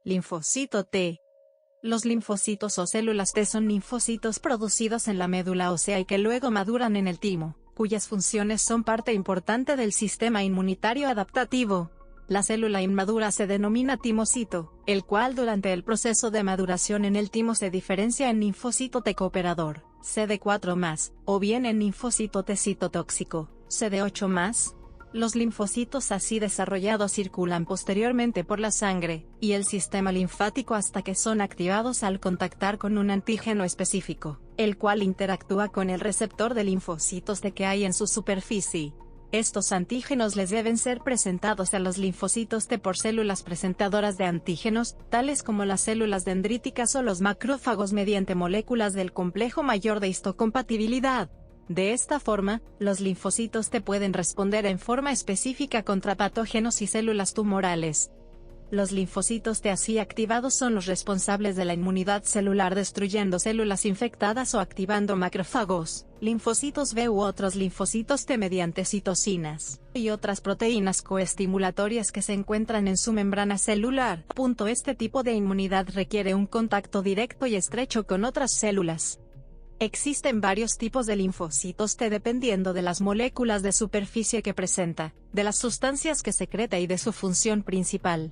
Linfocito T. Los linfocitos o células T son linfocitos producidos en la médula ósea y que luego maduran en el timo, cuyas funciones son parte importante del sistema inmunitario adaptativo. La célula inmadura se denomina timocito, el cual durante el proceso de maduración en el timo se diferencia en linfocito T cooperador, CD4+, o bien en linfocito T citotóxico, CD8+. Los linfocitos así desarrollados circulan posteriormente por la sangre y el sistema linfático hasta que son activados al contactar con un antígeno específico, el cual interactúa con el receptor de linfocitos T que hay en su superficie. Estos antígenos les deben ser presentados a los linfocitos T por células presentadoras de antígenos, tales como las células dendríticas o los macrófagos mediante moléculas del complejo mayor de histocompatibilidad. De esta forma, los linfocitos T pueden responder en forma específica contra patógenos y células tumorales. Los linfocitos T así activados son los responsables de la inmunidad celular destruyendo células infectadas o activando macrófagos, linfocitos B u otros linfocitos T mediante citocinas y otras proteínas coestimulatorias que se encuentran en su membrana celular. Este tipo de inmunidad requiere un contacto directo y estrecho con otras células. Existen varios tipos de linfocitos T dependiendo de las moléculas de superficie que presenta, de las sustancias que secreta y de su función principal.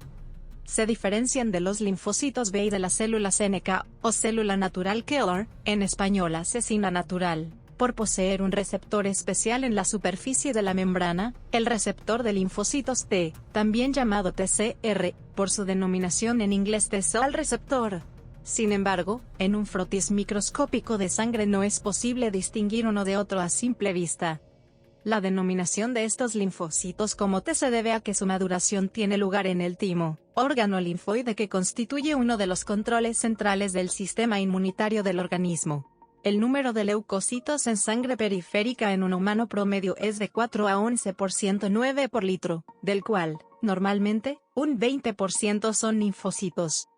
Se diferencian de los linfocitos B y de las células NK, o célula natural killer, en español asesina natural, por poseer un receptor especial en la superficie de la membrana, el receptor de linfocitos T, también llamado TCR, por su denominación en inglés T-cell receptor. Sin embargo, en un frotis microscópico de sangre no es posible distinguir uno de otro a simple vista. La denominación de estos linfocitos como T se debe a que su maduración tiene lugar en el timo, órgano linfoide que constituye uno de los controles centrales del sistema inmunitario del organismo. El número de leucocitos en sangre periférica en un humano promedio es de 4 a 11 por 109 por litro, del cual, normalmente, un 20% son linfocitos.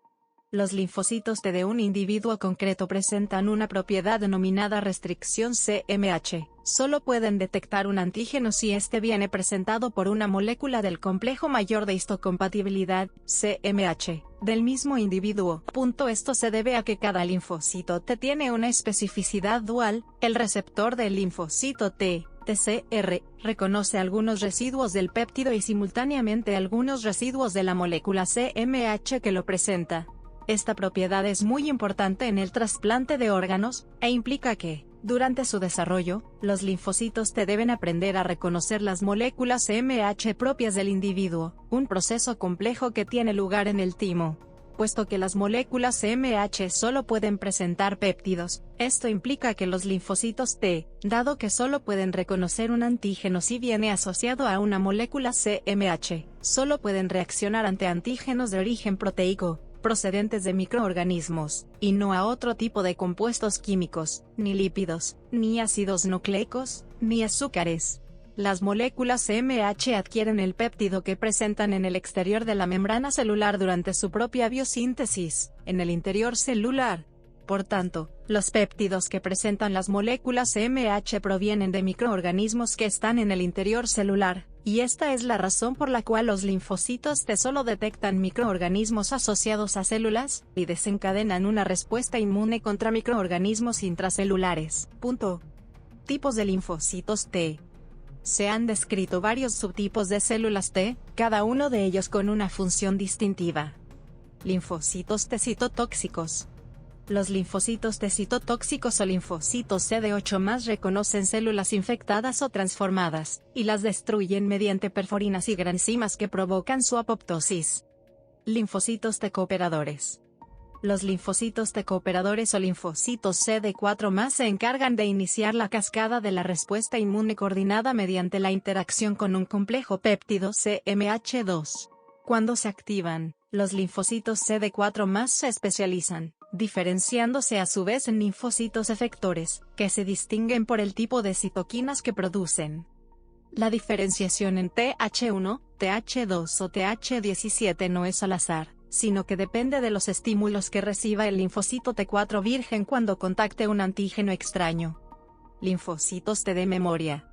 Los linfocitos T de un individuo concreto presentan una propiedad denominada restricción CMH. Solo pueden detectar un antígeno si este viene presentado por una molécula del complejo mayor de histocompatibilidad, CMH, del mismo individuo. Esto se debe a que cada linfocito T tiene una especificidad dual. El receptor del linfocito T, TCR, reconoce algunos residuos del péptido y simultáneamente algunos residuos de la molécula CMH que lo presenta. Esta propiedad es muy importante en el trasplante de órganos, e implica que, durante su desarrollo, los linfocitos T deben aprender a reconocer las moléculas CMH propias del individuo, un proceso complejo que tiene lugar en el timo. Puesto que las moléculas CMH solo pueden presentar péptidos, esto implica que los linfocitos T, dado que solo pueden reconocer un antígeno si viene asociado a una molécula CMH, solo pueden reaccionar ante antígenos de origen proteico, procedentes de microorganismos, y no a otro tipo de compuestos químicos, ni lípidos, ni ácidos nucleicos, ni azúcares. Las moléculas CMH adquieren el péptido que presentan en el exterior de la membrana celular durante su propia biosíntesis, en el interior celular. Por tanto, los péptidos que presentan las moléculas CMH provienen de microorganismos que están en el interior celular, y esta es la razón por la cual los linfocitos T solo detectan microorganismos asociados a células, y desencadenan una respuesta inmune contra microorganismos intracelulares. Tipos de linfocitos T. Se han descrito varios subtipos de células T, cada uno de ellos con una función distintiva. Linfocitos T citotóxicos. Los linfocitos T citotóxicos o linfocitos CD8+ reconocen células infectadas o transformadas, y las destruyen mediante perforinas y granzimas que provocan su apoptosis. Linfocitos T cooperadores. Los linfocitos T cooperadores o linfocitos CD4+ se encargan de iniciar la cascada de la respuesta inmune coordinada mediante la interacción con un complejo péptido CMH2. Cuando se activan, los linfocitos CD4+ se especializan, diferenciándose a su vez en linfocitos efectores, que se distinguen por el tipo de citoquinas que producen. La diferenciación en TH1, TH2 o TH17 no es al azar, sino que depende de los estímulos que reciba el linfocito T4 virgen cuando contacte un antígeno extraño. Linfocitos T de memoria.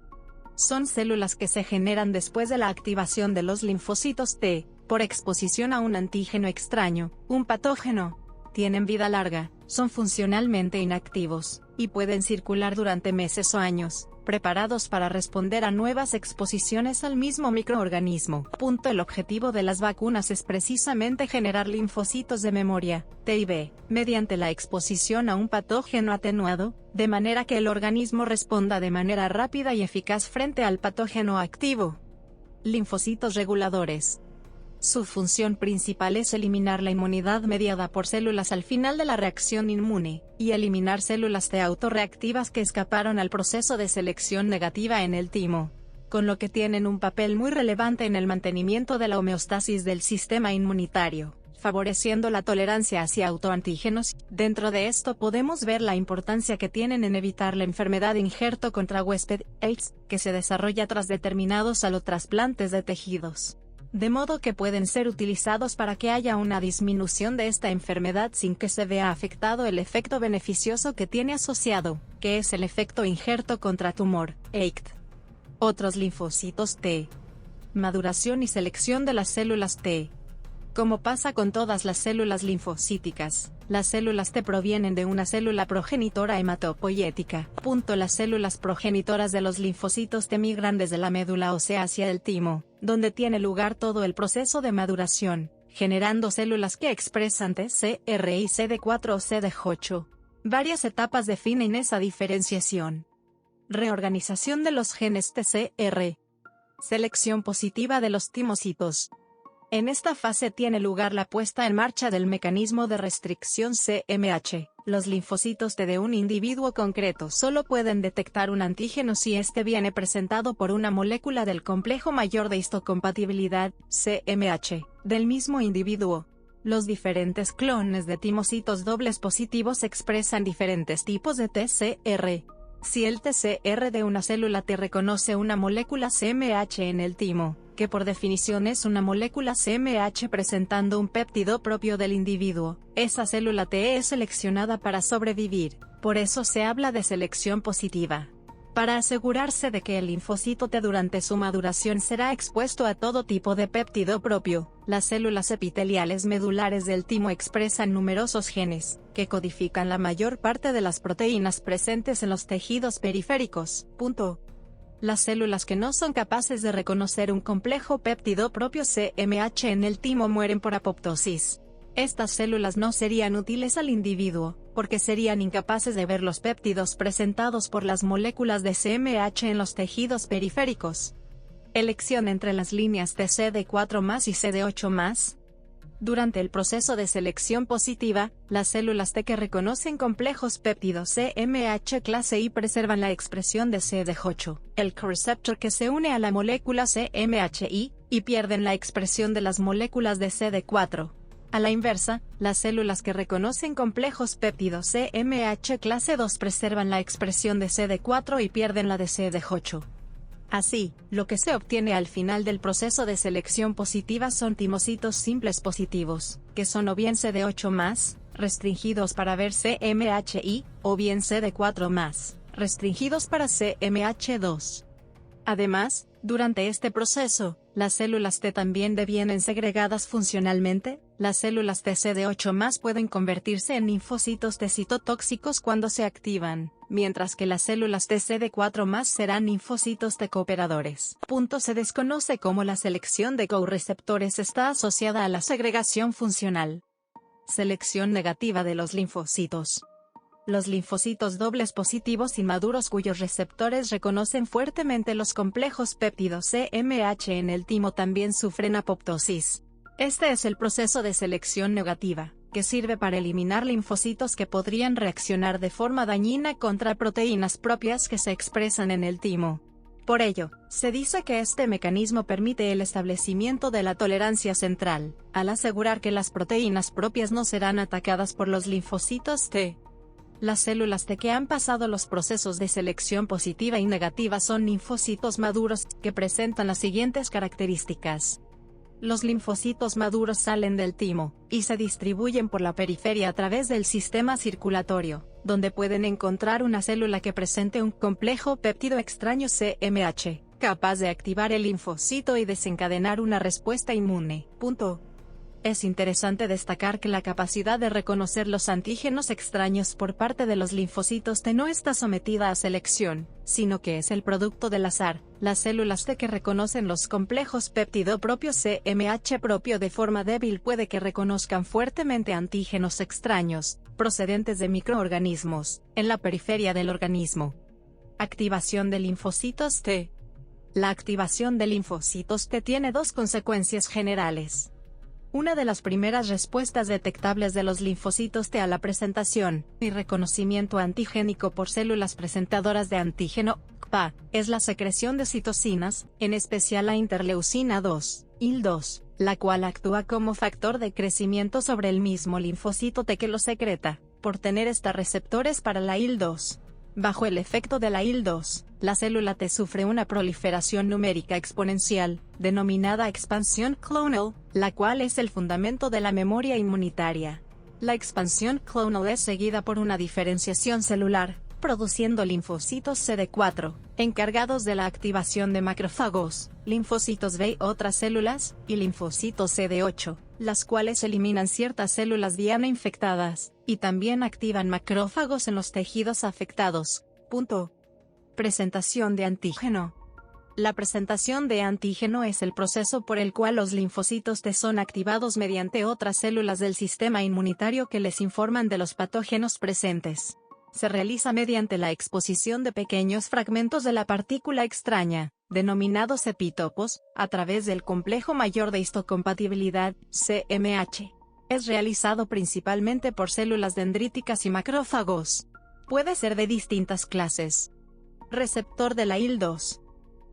Son células que se generan después de la activación de los linfocitos T, por exposición a un antígeno extraño, un patógeno. Tienen vida larga, son funcionalmente inactivos, y pueden circular durante meses o años, preparados para responder a nuevas exposiciones al mismo microorganismo. El objetivo de las vacunas es precisamente generar linfocitos de memoria, T y B, mediante la exposición a un patógeno atenuado, de manera que el organismo responda de manera rápida y eficaz frente al patógeno activo. Linfocitos reguladores. Su función principal es eliminar la inmunidad mediada por células al final de la reacción inmune, y eliminar células T autorreactivas que escaparon al proceso de selección negativa en el timo, con lo que tienen un papel muy relevante en el mantenimiento de la homeostasis del sistema inmunitario, favoreciendo la tolerancia hacia autoantígenos. Dentro de esto podemos ver la importancia que tienen en evitar la enfermedad injerto contra huésped, AIDS, que se desarrolla tras determinados alotrasplantes de tejidos. De modo que pueden ser utilizados para que haya una disminución de esta enfermedad sin que se vea afectado el efecto beneficioso que tiene asociado, que es el efecto injerto contra tumor, EICT. Otros linfocitos T. Maduración y selección de las células T. Como pasa con todas las células linfocíticas, las células T provienen de una célula progenitora hematopoyética. Las células progenitoras de los linfocitos T migran desde la médula ósea hacia el timo, donde tiene lugar todo el proceso de maduración, generando células que expresan TCR y CD4 o CD8. Varias etapas definen esa diferenciación. Reorganización de los genes TCR. Selección positiva de los timocitos. En esta fase tiene lugar la puesta en marcha del mecanismo de restricción CMH. Los linfocitos T de un individuo concreto solo pueden detectar un antígeno si este viene presentado por una molécula del complejo mayor de histocompatibilidad, CMH, del mismo individuo. Los diferentes clones de timocitos dobles positivos expresan diferentes tipos de TCR. Si el TCR de una célula T reconoce una molécula CMH en el timo, que por definición es una molécula CMH presentando un péptido propio del individuo, esa célula T es seleccionada para sobrevivir, por eso se habla de selección positiva. Para asegurarse de que el linfocito T durante su maduración será expuesto a todo tipo de péptido propio, las células epiteliales medulares del timo expresan numerosos genes, que codifican la mayor parte de las proteínas presentes en los tejidos periféricos. Las células que no son capaces de reconocer un complejo péptido propio CMH en el timo mueren por apoptosis. Estas células no serían útiles al individuo, porque serían incapaces de ver los péptidos presentados por las moléculas de CMH en los tejidos periféricos. Elección entre las líneas de CD4+ y CD8+. Durante el proceso de selección positiva, las células T que reconocen complejos péptidos CMH clase I preservan la expresión de CD8, el co-receptor que se une a la molécula CMHI, y pierden la expresión de las moléculas de CD4. A la inversa, las células que reconocen complejos péptidos CMH clase II preservan la expresión de CD4 y pierden la de CD8. Así, lo que se obtiene al final del proceso de selección positiva son timocitos simples positivos, que son o bien CD8+, restringidos para ver CMHI, o bien CD4+, restringidos para CMH2. Además, durante este proceso, las células T también devienen segregadas funcionalmente. Las células TCD8+ pueden convertirse en linfocitos T citotóxicos cuando se activan, mientras que las células TCD4+ serán linfocitos T cooperadores. Se desconoce cómo la selección de co-receptores está asociada a la segregación funcional. Selección negativa de los linfocitos. Los linfocitos dobles positivos inmaduros cuyos receptores reconocen fuertemente los complejos péptidos CMH en el timo también sufren apoptosis. Este es el proceso de selección negativa, que sirve para eliminar linfocitos que podrían reaccionar de forma dañina contra proteínas propias que se expresan en el timo. Por ello, se dice que este mecanismo permite el establecimiento de la tolerancia central, al asegurar que las proteínas propias no serán atacadas por los linfocitos T. Las células T que han pasado los procesos de selección positiva y negativa son linfocitos maduros, que presentan las siguientes características. Los linfocitos maduros salen del timo, y se distribuyen por la periferia a través del sistema circulatorio, donde pueden encontrar una célula que presente un complejo péptido extraño CMH, capaz de activar el linfocito y desencadenar una respuesta inmune. Es interesante destacar que la capacidad de reconocer los antígenos extraños por parte de los linfocitos T no está sometida a selección, sino que es el producto del azar. Las células T que reconocen los complejos péptido propios CMH propio de forma débil puede que reconozcan fuertemente antígenos extraños, procedentes de microorganismos, en la periferia del organismo. Activación de linfocitos T. La activación de linfocitos T tiene dos consecuencias generales. Una de las primeras respuestas detectables de los linfocitos T a la presentación y reconocimiento antigénico por células presentadoras de antígeno, CPA, es la secreción de citocinas, en especial la interleucina 2, IL-2, la cual actúa como factor de crecimiento sobre el mismo linfocito T que lo secreta, por tener receptores para la IL-2. Bajo el efecto de la IL-2, la célula T sufre una proliferación numérica exponencial, denominada expansión clonal, la cual es el fundamento de la memoria inmunitaria. La expansión clonal es seguida por una diferenciación celular, produciendo linfocitos CD4, encargados de la activación de macrófagos, linfocitos B y otras células, y linfocitos CD8, las cuales eliminan ciertas células diana infectadas, y también activan macrófagos en los tejidos afectados. Presentación de antígeno. La presentación de antígeno es el proceso por el cual los linfocitos T son activados mediante otras células del sistema inmunitario que les informan de los patógenos presentes. Se realiza mediante la exposición de pequeños fragmentos de la partícula extraña, denominados epitopos, a través del complejo mayor de histocompatibilidad, CMH. Es realizado principalmente por células dendríticas y macrófagos. Puede ser de distintas clases. Receptor de la IL-2.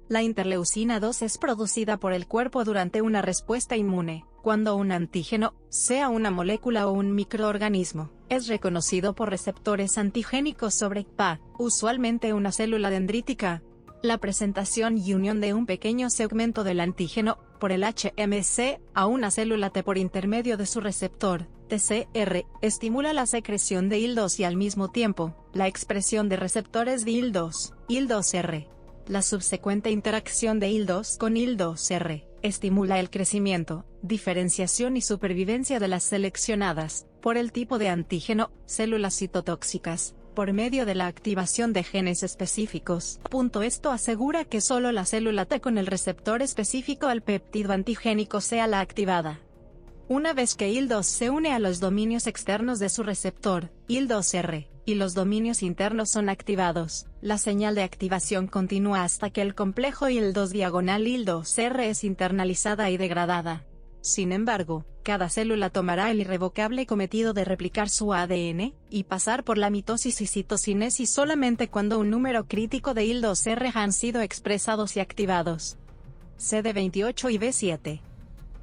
La interleucina 2 es producida por el cuerpo durante una respuesta inmune, cuando un antígeno, sea una molécula o un microorganismo, es reconocido por receptores antigénicos sobre CPA, usualmente una célula dendrítica. La presentación y unión de un pequeño segmento del antígeno, por el HMC, a una célula T por intermedio de su receptor, TCR, estimula la secreción de IL-2 y al mismo tiempo, la expresión de receptores de IL-2, IL-2R. La subsecuente interacción de IL-2 con IL-2R, estimula el crecimiento, diferenciación y supervivencia de las seleccionadas, por el tipo de antígeno, células citotóxicas, por medio de la activación de genes específicos. Esto asegura que solo la célula T con el receptor específico al péptido antigénico sea la activada. Una vez que IL-2 se une a los dominios externos de su receptor, IL-2R, y los dominios internos son activados, la señal de activación continúa hasta que el complejo IL-2 diagonal IL-2R es internalizada y degradada. Sin embargo, cada célula tomará el irrevocable cometido de replicar su ADN, y pasar por la mitosis y citocinesis solamente cuando un número crítico de IL-2R han sido expresados y activados. CD28 y B7.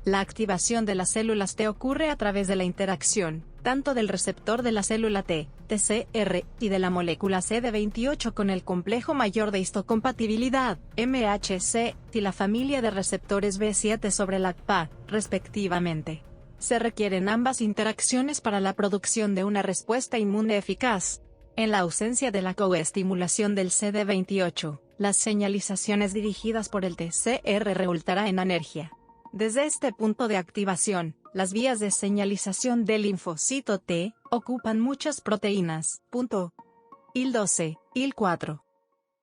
La activación de las células T ocurre a través de la interacción, tanto del receptor de la célula T, TCR, y de la molécula CD28 con el complejo mayor de histocompatibilidad, MHC, y la familia de receptores B7 sobre la CPA, respectivamente. Se requieren ambas interacciones para la producción de una respuesta inmune eficaz. En la ausencia de la coestimulación del CD28, las señalizaciones dirigidas por el TCR resultará en anergia. Desde este punto de activación, las vías de señalización del linfocito T ocupan muchas proteínas. IL-12, IL-4.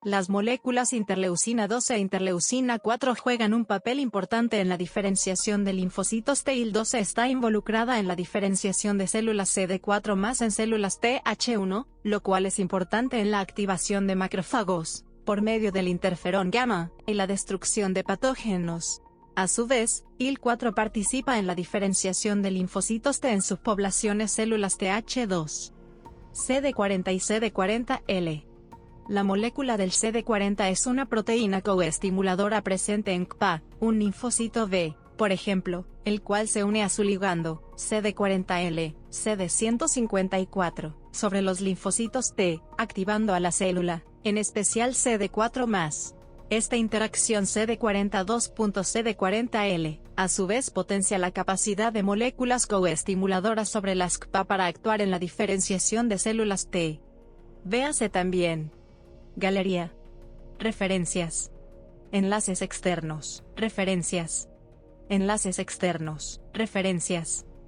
Las moléculas interleucina 12 e interleucina 4 juegan un papel importante en la diferenciación de linfocitos T. IL-12 está involucrada en la diferenciación de células CD4 más en células Th1, lo cual es importante en la activación de macrófagos, por medio del interferón gamma, y la destrucción de patógenos. A su vez, IL-4 participa en la diferenciación de linfocitos T en subpoblaciones células Th2. CD40 y CD40L. La molécula del CD40 es una proteína coestimuladora presente en CPA, un linfocito B, por ejemplo, el cual se une a su ligando, CD40L, CD154, sobre los linfocitos T, activando a la célula, en especial CD4+. Esta interacción CD42.CD40L, a su vez potencia la capacidad de moléculas coestimuladoras sobre las CPA para actuar en la diferenciación de células T. Véase también. Galería. Referencias. Enlaces externos, referencias. Enlaces externos, referencias.